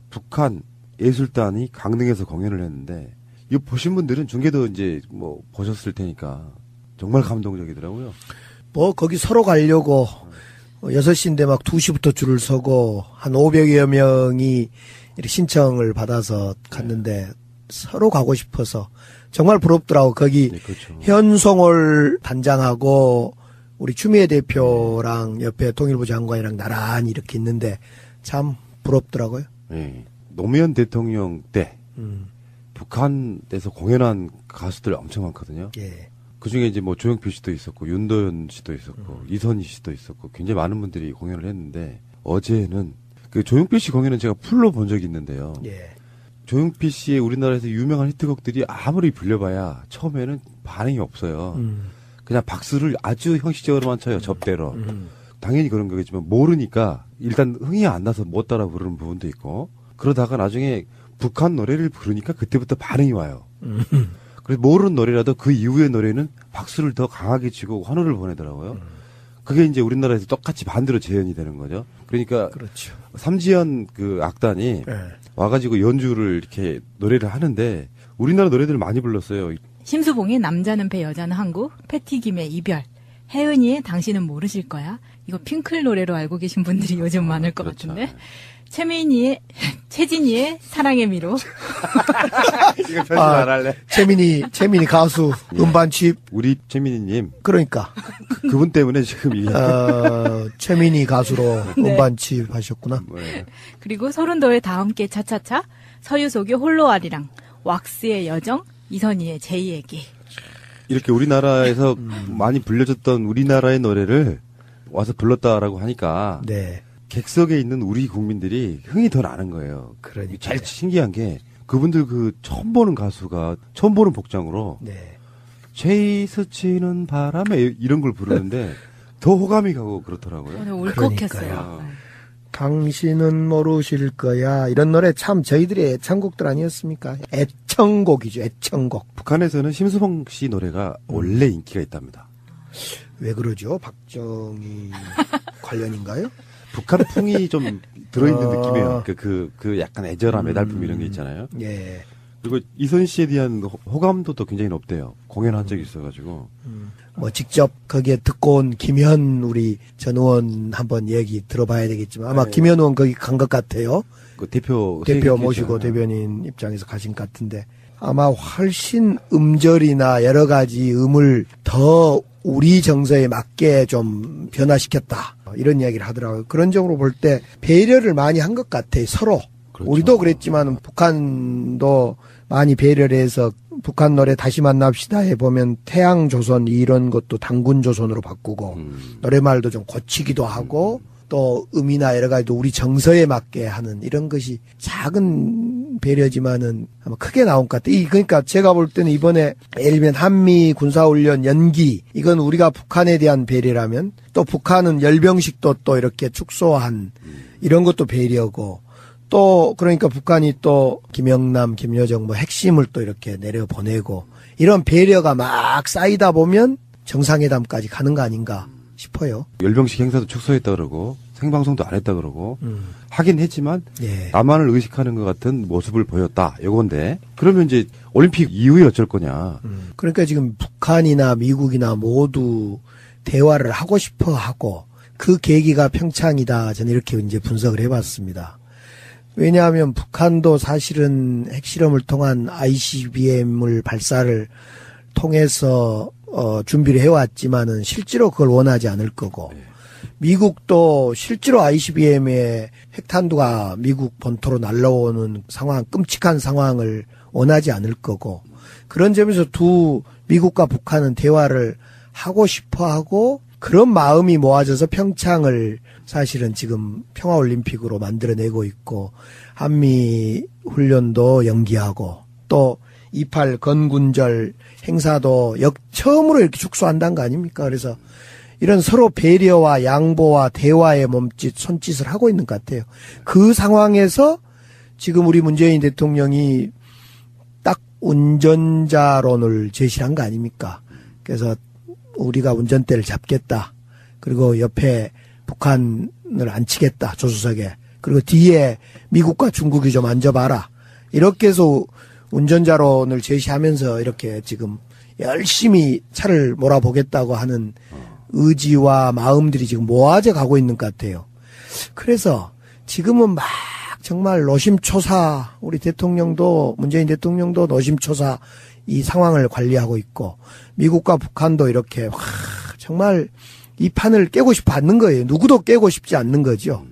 북한 예술단이 강릉에서 공연을 했는데 이거 보신 분들은 중계도 이제 뭐 보셨을 테니까 정말 감동적이더라고요. 뭐 거기 서로 가려고 6시인데 막 2시부터 줄을 서고 한 500여 명이 이렇게 신청을 받아서 갔는데 서로 가고 싶어서 정말 부럽더라고. 거기 네, 그렇죠. 현송월 단장하고 우리 추미애 대표랑 옆에 통일부 장관이랑 나란히 이렇게 있는데 참 부럽더라고요. 네. 노무현 대통령 때 북한에서 공연한 가수들 엄청 많거든요. 예. 그 중에 이제 뭐 조용필 씨도 있었고 윤도현 씨도 있었고 이선희 씨도 있었고 굉장히 많은 분들이 공연을 했는데 어제는 그 조용필 씨 공연은 제가 풀로 본 적이 있는데요. 예. 조용필 씨의 우리나라에서 유명한 히트곡들이 아무리 불려봐야 처음에는 반응이 없어요. 그냥 박수를 아주 형식적으로만 쳐요. 접대로. 당연히 그런 거겠지만 모르니까 일단 흥이 안 나서 못 따라 부르는 부분도 있고 그러다가 나중에 북한 노래를 부르니까 그때부터 반응이 와요. 그래서 모르는 노래라도 그 이후의 노래는 박수를 더 강하게 치고 환호를 보내더라고요. 그게 이제 우리나라에서 똑같이 반대로 재현이 되는 거죠. 그러니까 그렇죠. 삼지연 그 악단이 예. 와가지고 연주를 이렇게 노래를 하는데 우리나라 노래들을 많이 불렀어요. 심수봉의 남자는 배 여자는 항구, 패티김의 이별, 혜은이의 당신은 모르실 거야. 이거 핑클 노래로 알고 계신 분들이 요즘 많을 것 그렇죠. 같은데. 최진희의 사랑의 미로. 이거 편집 안 할래? 최민희 가수 음반집. 우리 최민희님 그러니까 그분 때문에 지금 이 최민희 가수로 네. 음반집 하셨구나. 네. 그리고 서른도의 다 함께 차차차, 서유속의 홀로아리랑, 왁스의 여정, 이선희의 제2얘기. 이렇게 우리나라에서 많이 불려졌던 우리나라의 노래를 와서 불렀다라고 하니까 네. 객석에 있는 우리 국민들이 흥이 더 나는 거예요. 그러니까요. 제일 신기한 게 그분들 그 처음 보는 가수가 처음 보는 복장으로 네. 제이 스치는 바람에 이런 걸 부르는데 더 호감이 가고 그렇더라고요. 오늘 울컥했어요. 그러니까요. 당신은 모르실 거야. 이런 노래 참 저희들의 애창곡들 아니었습니까? 애청곡이죠. 애청곡. 북한에서는 심수봉 씨 노래가 원래 인기가 있답니다. 왜 그러죠? 박정희 관련인가요? 북한 풍이 좀 들어있는 느낌이에요. 그 약간 애절함, 애달픔 이런 게 있잖아요. 예. 그리고 이선 씨에 대한 호감도도 굉장히 높대요. 공연한 적이 있어가지고. 뭐 직접 거기에 듣고 온 김현 우리 전 의원 한번 얘기 들어봐야 되겠지만 아마 네. 김현 의원 거기 간 것 같아요. 그 대표 모시고 대변인 입장에서 가신 것 같은데 아마 훨씬 음절이나 여러 가지 음을 더 우리 정서에 맞게 좀 변화시켰다. 이런 이야기를 하더라고요. 그런 점으로 볼 때 배려를 많이 한 것 같아요. 서로. 그렇죠. 우리도 그랬지만 북한도 많이 배려를 해서 북한 노래 다시 만납시다에 보면 태양조선 이런 것도 당군조선으로 바꾸고 노래말도 좀 고치기도 하고 또 음이나 여러 가지도 우리 정서에 맞게 하는 이런 것이 작은 배려지만은 아마 크게 나온 것 같아요. 그러니까 제가 볼 때는 이번에 예를 들면 한미 군사훈련 연기 이건 우리가 북한에 대한 배려라면 또 북한은 열병식도 또 이렇게 축소한 이런 것도 배려고 또 그러니까 북한이 또 김영남, 김여정 뭐 핵심을 또 이렇게 내려보내고 이런 배려가 막 쌓이다 보면 정상회담까지 가는 거 아닌가 싶어요. 열병식 행사도 축소했다 그러고 생방송도 안 했다 그러고 하긴 했지만 예. 남한을 의식하는 것 같은 모습을 보였다. 요건데 그러면 이제 올림픽 이후에 어쩔 거냐. 그러니까 지금 북한이나 미국이나 모두 대화를 하고 싶어 하고 그 계기가 평창이다. 저는 이렇게 이제 분석을 해봤습니다. 왜냐하면 북한도 사실은 핵실험을 통한 ICBM을 발사를 통해서 준비를 해왔지만은 실제로 그걸 원하지 않을 거고 미국도 실제로 ICBM의 핵탄두가 미국 본토로 날라오는 상황, 끔찍한 상황을 원하지 않을 거고 그런 점에서 미국과 북한은 대화를 하고 싶어하고 그런 마음이 모아져서 평창을 사실은 지금 평화올림픽으로 만들어내고 있고 한미 훈련도 연기하고 또 28 건군절 행사도 처음으로 이렇게 축소한다는 거 아닙니까? 그래서 이런 서로 배려와 양보와 대화의 손짓을 하고 있는 것 같아요. 그 상황에서 지금 우리 문재인 대통령이 딱 운전자론을 제시한 거 아닙니까? 그래서 우리가 운전대를 잡겠다. 그리고 옆에 북한을 안 치겠다. 조수석에. 그리고 뒤에 미국과 중국이 좀 앉아봐라. 이렇게 해서 운전자론을 제시하면서 이렇게 지금 열심히 차를 몰아보겠다고 하는 의지와 마음들이 지금 모아져 가고 있는 것 같아요. 그래서 지금은 막 정말 노심초사, 우리 대통령도, 문재인 대통령도 노심초사 이 상황을 관리하고 있고, 미국과 북한도 이렇게 정말 이 판을 깨고 싶어 않는 거예요. 누구도 깨고 싶지 않는 거죠.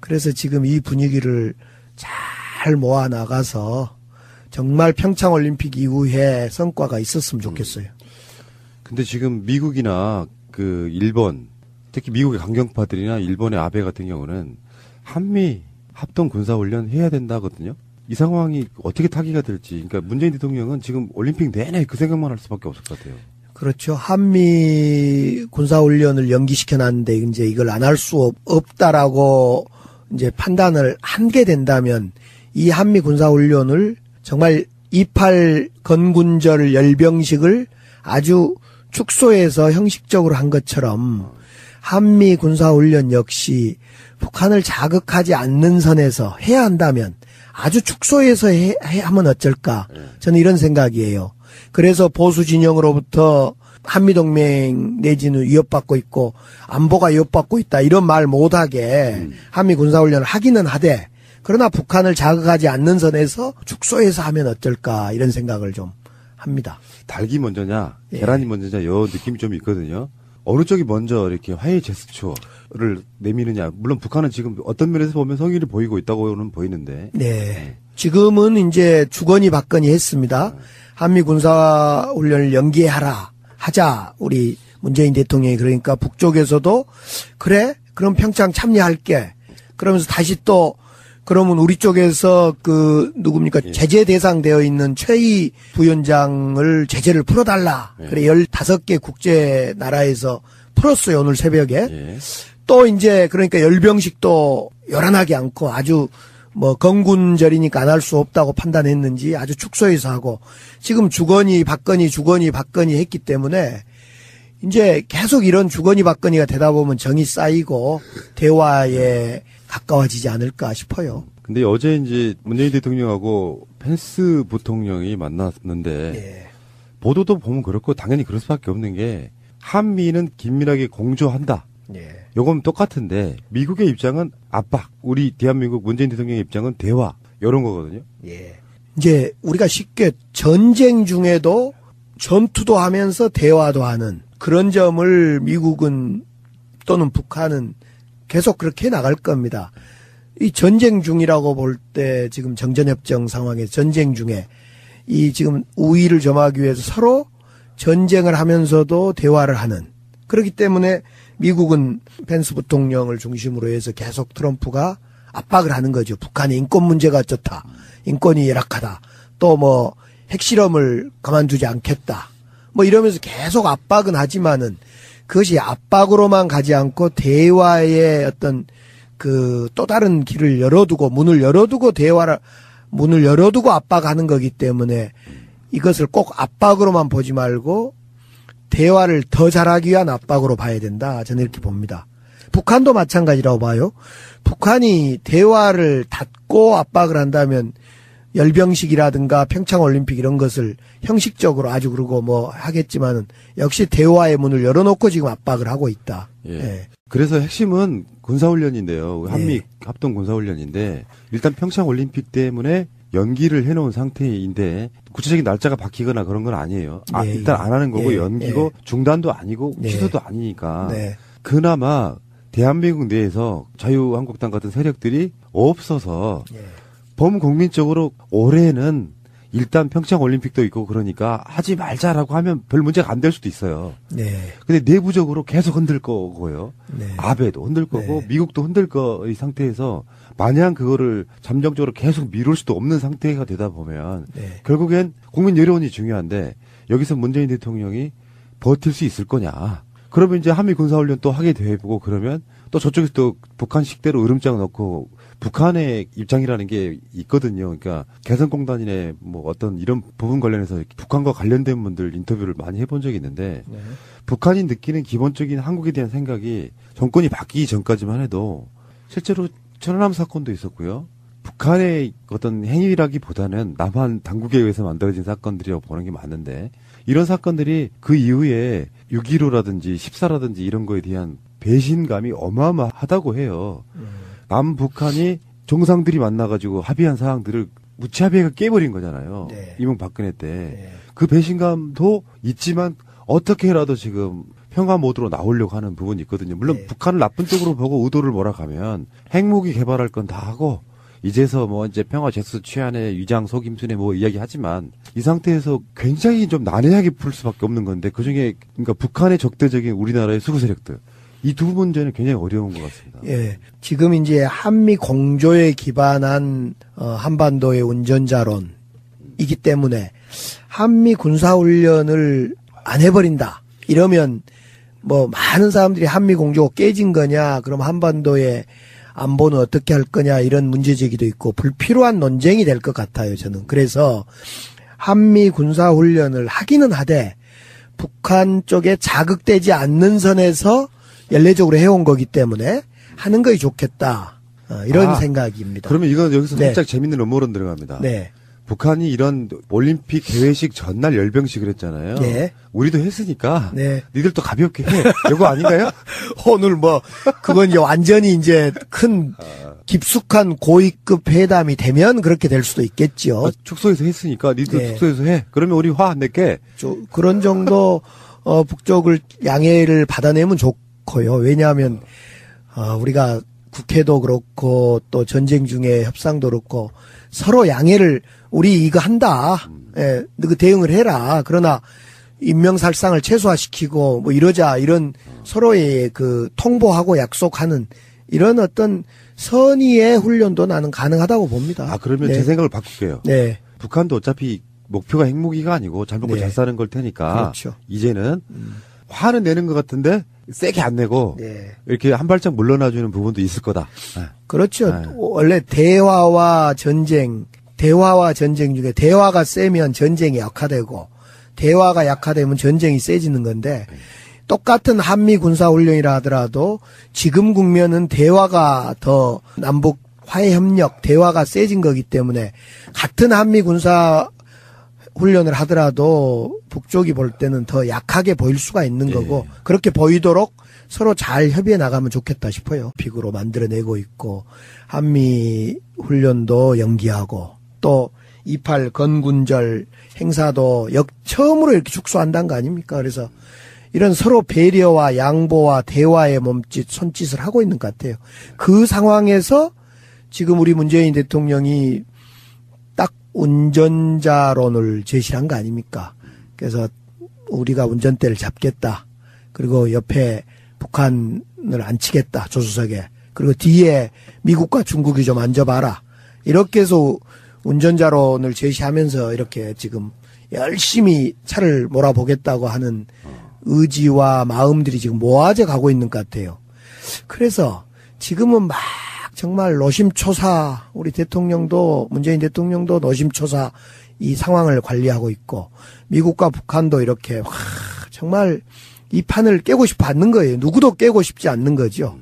그래서 지금 이 분위기를 잘 모아 나가서 정말 평창올림픽 이후에 성과가 있었으면 좋겠어요. 근데 지금 미국이나 그 일본, 특히 미국의 강경파들이나 일본의 아베 같은 경우는 한미 합동 군사훈련 해야 된다거든요. 이 상황이 어떻게 타기가 될지. 그러니까 문재인 대통령은 지금 올림픽 내내 그 생각만 할 수밖에 없을 것 같아요. 그렇죠. 한미 군사훈련을 연기시켜놨는데 이제 이걸 안 할 수 없다라고 이제 판단을 하게 된다면 이 한미 군사훈련을 정말 28 건군절 열병식을 아주 축소해서 형식적으로 한 것처럼 한미 군사훈련 역시 북한을 자극하지 않는 선에서 해야 한다면 아주 축소해서 하면 어쩔까. 저는 이런 생각이에요. 그래서 보수 진영으로부터 한미동맹 내지는 위협받고 있고 안보가 위협받고 있다 이런 말 못하게 한미 군사훈련을 하기는 하되 그러나 북한을 자극하지 않는 선에서 축소해서 하면 어쩔까 이런 생각을 좀 합니다. 닭이 먼저냐 계란이 먼저냐 요 느낌이 좀 있거든요. 어느 쪽이 먼저 이렇게 화해 제스처를 내미느냐. 물론 북한은 지금 어떤 면에서 보면 성의를 보이고 있다고는 보이는데. 네. 지금은 이제 주거니 받거니 했습니다. 한미 군사훈련을 연기하라. 하자. 우리 문재인 대통령이 그러니까 북쪽에서도 그래? 그럼 평창 참여할게. 그러면서 다시 또 그러면 우리 쪽에서 그 누굽니까 제재 대상 되어 있는 최희 부위원장을 제재를 풀어달라. 그래 15개 국제 나라에서 풀었어요 오늘 새벽에. 또 이제 그러니까 열병식도 요란하게 않고 아주 뭐 건군절이니까 안 할 수 없다고 판단했는지 아주 축소해서 하고 지금 주거니 받거니 했기 때문에 이제 계속 이런 주거니 받거니가 되다 보면 정이 쌓이고 대화에 가까워지지 않을까 싶어요. 근데 어제 이제 문재인 대통령하고 펜스 부통령이 만났는데 보도도 보면 그렇고 당연히 그럴 수밖에 없는 게 한미는 긴밀하게 공조한다. 요건 똑같은데 미국의 입장은 압박, 우리 대한민국 문재인 대통령의 입장은 대화 이런 거거든요. 이제 우리가 쉽게 전쟁 중에도 전투도 하면서 대화도 하는 그런 점을 미국은 또는 북한은 계속 그렇게 나갈 겁니다. 이 전쟁 중이라고 볼 때 지금 정전협정 상황에서 전쟁 중에 이 지금 우위를 점하기 위해서 서로 전쟁을 하면서도 대화를 하는 그렇기 때문에 미국은 펜스 부통령을 중심으로 해서 계속 트럼프가 압박을 하는 거죠. 북한의 인권 문제가 어쩌다. 인권이 열악하다. 또 뭐 핵실험을 가만두지 않겠다. 뭐 이러면서 계속 압박은 하지만은 그것이 압박으로만 가지 않고 대화의 어떤 그 또 다른 길을 열어두고 문을 열어두고 압박하는 거기 때문에 이것을 꼭 압박으로만 보지 말고 대화를 더 잘하기 위한 압박으로 봐야 된다. 저는 이렇게 봅니다. 북한도 마찬가지라고 봐요. 북한이 대화를 닫고 압박을 한다면 열병식이라든가 평창올림픽 이런 것을 형식적으로 아주 그러고 뭐 하겠지만은 역시 대화의 문을 열어놓고 지금 압박을 하고 있다. 그래서 핵심은 군사훈련인데요. 한미 합동 군사훈련인데 일단 평창올림픽 때문에 연기를 해놓은 상태인데 구체적인 날짜가 바뀌거나 그런 건 아니에요. 일단 안 하는 거고 연기고 중단도 아니고 취소도 아니니까 그나마 대한민국 내에서 자유한국당 같은 세력들이 없어서 범국민적으로 올해는 일단 평창올림픽도 있고 그러니까 하지 말자라고 하면 별 문제가 안 될 수도 있어요. 근데 내부적으로 계속 흔들 거고요. 아베도 흔들 거고 미국도 흔들 거의 상태에서 마냥 그거를 잠정적으로 계속 미룰 수도 없는 상태가 되다 보면 결국엔 국민 여론이 중요한데 여기서 문재인 대통령이 버틸 수 있을 거냐. 그러면 이제 한미 군사훈련 또 하게 되고 그러면 또 저쪽에서 또 북한식대로 으름장 넣고 북한의 입장이라는 게 있거든요. 그러니까 개성공단이네 뭐 어떤 이런 부분 관련해서 북한과 관련된 분들 인터뷰를 많이 해본 적이 있는데 북한이 느끼는 기본적인 한국에 대한 생각이 정권이 바뀌기 전까지만 해도 실제로 천안함 사건도 있었고요. 북한의 어떤 행위라기보다는 남한 당국에 의해서 만들어진 사건들이라고 보는 게 맞는데 이런 사건들이 그 이후에 6.15라든지 14라든지 이런 거에 대한 배신감이 어마어마하다고 해요. 남북한이 정상들이 만나가지고 합의한 사항들을 무차별하게 깨버린 거잖아요. 네. 이명박근혜 때. 네. 그 배신감도 있지만 어떻게라도 지금 평화 모드로 나오려고 하는 부분이 있거든요. 물론 네. 북한을 나쁜 쪽으로 보고 의도를 몰아가면 핵무기 개발할 건 다 하고 이제서 뭐 이제 평화 제스 취한에 위장 속임수네 뭐 이야기하지만 이 상태에서 굉장히 좀 난해하게 풀 수밖에 없는 건데 그중에 그러니까 북한의 적대적인 우리나라의 수구 세력들 이 두 문제는 굉장히 어려운 것 같습니다. 예. 지금 이제 한미 공조에 기반한 한반도의 운전자론이기 때문에 한미 군사훈련을 안 해버린다. 이러면 뭐 많은 사람들이 한미 공조가 깨진 거냐, 그럼 한반도의 안보는 어떻게 할 거냐 이런 문제제기도 있고 불필요한 논쟁이 될 것 같아요. 저는. 그래서 한미 군사훈련을 하기는 하되 북한 쪽에 자극되지 않는 선에서 연례적으로 해온 거기 때문에 하는 것이 좋겠다. 이런 생각입니다. 그러면 이건 여기서 네. 살짝 재밌는 음모론 들어갑니다. 네. 북한이 이런 올림픽 개회식 전날 열병식을 했잖아요. 네. 우리도 했으니까 네. 니들도 가볍게 해. 이거 아닌가요? 오늘 뭐 그건 이제 완전히 이제 큰 깊숙한 고위급 회담이 되면 그렇게 될 수도 있겠죠. 축소해서 했으니까 니들 네. 축소해서 해. 그러면 우리 화 안 낼게. 그런 정도 북쪽을 양해를 받아내면 좋고요. 왜냐하면 우리가 국회도 그렇고 또 전쟁 중에 협상도 그렇고 서로 양해를 우리 이거 한다. 예, 너 대응을 해라. 그러나 인명살상을 최소화시키고 뭐 이러자 이런 서로의 그 통보하고 약속하는 이런 어떤 선의의 훈련도 나는 가능하다고 봅니다. 아 그러면 네. 제 생각을 바꿀게요. 네. 북한도 어차피 목표가 핵무기가 아니고 잘 먹고 네. 잘 사는 걸 테니까 그렇죠. 이제는 화는 내는 것 같은데 세게 안 내고 네. 이렇게 한 발짝 물러나주는 부분도 있을 거다. 네. 그렇죠. 네. 원래 대화와 전쟁 중에 대화가 세면 전쟁이 약화되고 대화가 약화되면 전쟁이 세지는 건데 똑같은 한미 군사훈련이라 하더라도 지금 국면은 대화가 더 남북 화해협력 대화가 세진 거기 때문에 같은 한미 군사 훈련을 하더라도 북쪽이 볼 때는 더 약하게 보일 수가 있는 거고 그렇게 보이도록 서로 잘 협의해 나가면 좋겠다 싶어요. 픽으로 만들어내고 있고 한미 훈련도 연기하고 또 28 건군절 행사도 처음으로 이렇게 축소한다는 거 아닙니까? 그래서 이런 서로 배려와 양보와 대화의 손짓을 하고 있는 것 같아요. 그 상황에서 지금 우리 문재인 대통령이 딱 운전자론을 제시한 거 아닙니까? 그래서 우리가 운전대를 잡겠다. 그리고 옆에 북한을 앉히겠다. 조수석에. 그리고 뒤에 미국과 중국이 좀 앉아봐라. 이렇게 해서 운전자론을 제시하면서 이렇게 지금 열심히 차를 몰아보겠다고 하는 의지와 마음들이 지금 모아져 가고 있는 것 같아요. 그래서 지금은 막 정말 노심초사 우리 대통령도 문재인 대통령도 노심초사 이 상황을 관리하고 있고 미국과 북한도 이렇게 정말 이 판을 깨고 싶어 않는 거예요. 누구도 깨고 싶지 않는 거죠.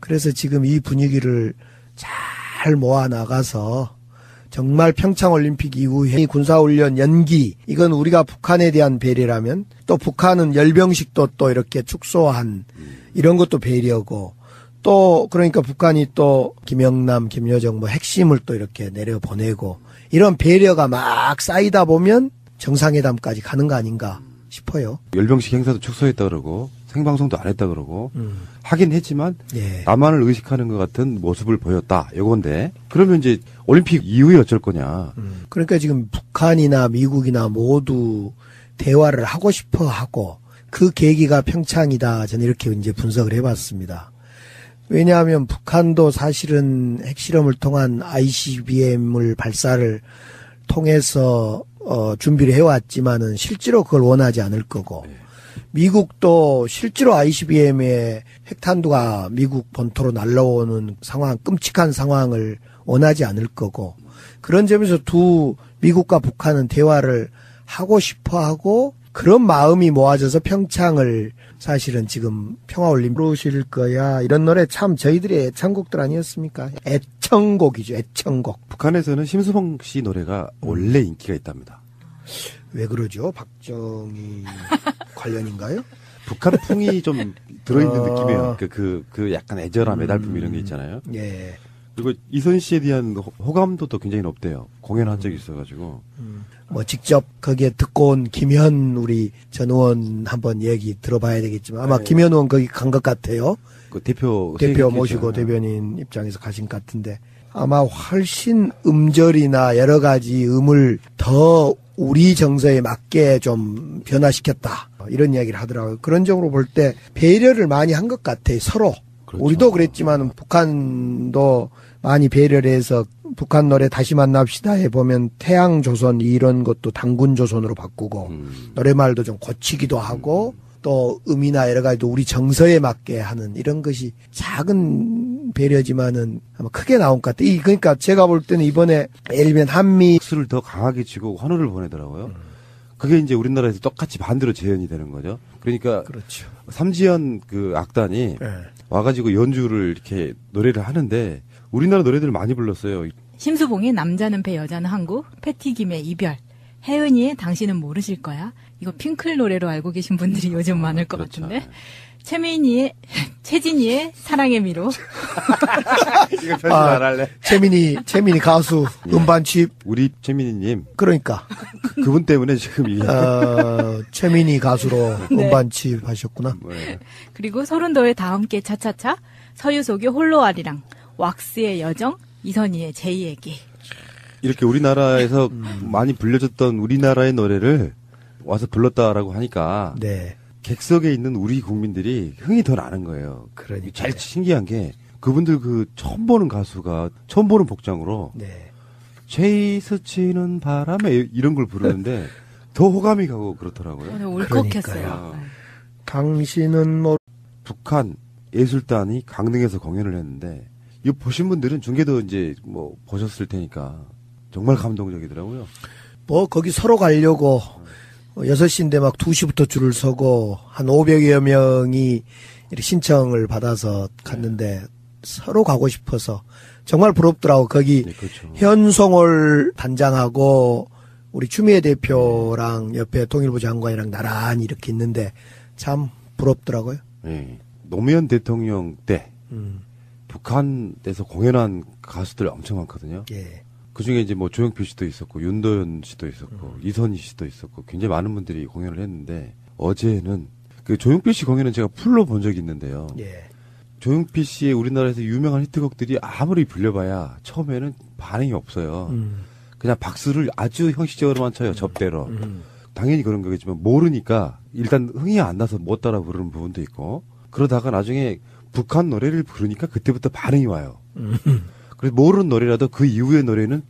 그래서 지금 이 분위기를 잘 모아 나가서 정말 평창올림픽 이후에 군사훈련 연기 이건 우리가 북한에 대한 배려라면 또 북한은 열병식도 또 이렇게 축소한 이런 것도 배려고 또 그러니까 북한이 또 김영남, 김여정 뭐 핵심을 또 이렇게 내려보내고 이런 배려가 막 쌓이다 보면 정상회담까지 가는 거 아닌가 싶어요. 열병식 행사도 축소했다 그러고 생방송도 안 했다 그러고 하긴 했지만 예. 남한을 의식하는 것 같은 모습을 보였다. 요건데 그러면 이제 올림픽 이후에 어쩔 거냐. 그러니까 지금 북한이나 미국이나 모두 대화를 하고 싶어 하고 그 계기가 평창이다. 저는 이렇게 이제 분석을 해봤습니다. 왜냐하면 북한도 사실은 핵실험을 통한 ICBM을 발사를 통해서 준비를 해왔지만은 실제로 그걸 원하지 않을 거고 미국도 실제로 ICBM의 핵탄두가 미국 본토로 날라오는 상황, 끔찍한 상황을 원하지 않을 거고 그런 점에서 미국과 북한은 대화를 하고 싶어 하고 그런 마음이 모아져서 평창을 사실은 지금 평화올림 부르실 거야. 이런 노래 참 저희들의 애창곡들 아니었습니까? 애청곡이죠. 애청곡. 북한에서는 심수봉 씨 노래가 원래 인기가 있답니다. 왜 그러죠? 박정희 관련인가요? 북한 풍이 좀 들어있는 어. 느낌이에요. 그 약간 애절함, 애달픔 이런 게 있잖아요. 예. 그리고 이선 씨에 대한 호감도도 굉장히 높대요. 공연한 적이 있어가지고. 뭐 직접 거기에 듣고 온 김현 우리 전 의원 한번 얘기 들어봐야 되겠지만 아마 네. 김현 의원 거기 간 것 같아요. 그 대표 모시고 대변인 입장에서 가신 것 같은데 아마 훨씬 음절이나 여러 가지 음을 더 우리 정서에 맞게 좀 변화시켰다. 이런 이야기를 하더라고요. 그런 점으로 볼 때 배려를 많이 한 것 같아요. 서로. 그렇죠. 우리도 그랬지만 북한도 많이 배려를 해서 북한 노래 다시 만납시다에 보면 태양조선 이런 것도 당군조선으로 바꾸고 노래말도 좀 고치기도 하고 또 음이나 여러 가지도 우리 정서에 맞게 하는 이런 것이 작은 배려지만은 아마 크게 나온 것 같아요. 그러니까 제가 볼 때는 이번에 예를 들면 한미 박수를 더 강하게 치고 환호를 보내더라고요. 그게 이제 우리나라에서 똑같이 반대로 재현이 되는 거죠. 그러니까 그렇죠. 삼지연 그 악단이 예. 와가지고 연주를 이렇게 노래를 하는데 우리나라 노래들을 많이 불렀어요. 심수봉의 남자는 배 여자는 항구, 패티김의 이별, 혜은이의 당신은 모르실 거야. 이거 핑클 노래로 알고 계신 분들이 요즘 많을 것 그렇죠. 같은데. 최진희의 사랑의 미로. 이거 편집 아. 안 할래? 최민희 가수 음반집 우리 최민희님 그러니까 그분 때문에 지금 이 최민희 가수로 네. 음반집 하셨구나. 뭐예요? 그리고 서른도의 다 함께 차차차, 서유속의 홀로아리랑, 왁스의 여정, 이선희의 제2얘기. 이렇게 우리나라에서 많이 불려졌던 우리나라의 노래를 와서 불렀다라고 하니까 네. 객석에 있는 우리 국민들이 흥이 더 나는 거예요. 그러니까요. 제일 신기한 게 그분들 그 처음 보는 가수가 처음 보는 복장으로 네. 제이 스치는 바람에 이런 걸 부르는데 더 호감이 가고 그렇더라고요. 오늘 울컥했어요. 그러니까요. 당신은 뭐 북한 예술단이 강릉에서 공연을 했는데 이거 보신 분들은 중계도 이제 뭐 보셨을 테니까 정말 감동적이더라고요. 거기 서로 가려고 6시인데 막 2시부터 줄을 서고 한 500여 명이 이렇게 신청을 받아서 갔는데 서로 가고 싶어서 정말 부럽더라고. 거기 네, 그렇죠. 현송월 단장하고 우리 추미애 대표랑 옆에 통일부 장관이랑 나란히 이렇게 있는데 참 부럽더라고요. 예. 노무현 대통령 때 북한에서 공연한 가수들 엄청 많거든요. 예. 그 중에 이제 뭐 조용필 씨도 있었고, 윤도현 씨도 있었고, 이선희 씨도 있었고, 굉장히 많은 분들이 공연을 했는데, 어제는, 그 조용필 씨 공연은 제가 풀로 본 적이 있는데요. 예. 조용필 씨의 우리나라에서 유명한 히트곡들이 아무리 불려봐야 처음에는 반응이 없어요. 그냥 박수를 아주 형식적으로만 쳐요, 접대로. 당연히 그런 거겠지만, 모르니까 일단 흥이 안 나서 못 따라 부르는 부분도 있고, 그러다가 나중에 북한 노래를 부르니까 그때부터 반응이 와요. 그래서 모르는 노래라도 그 이후의 노래는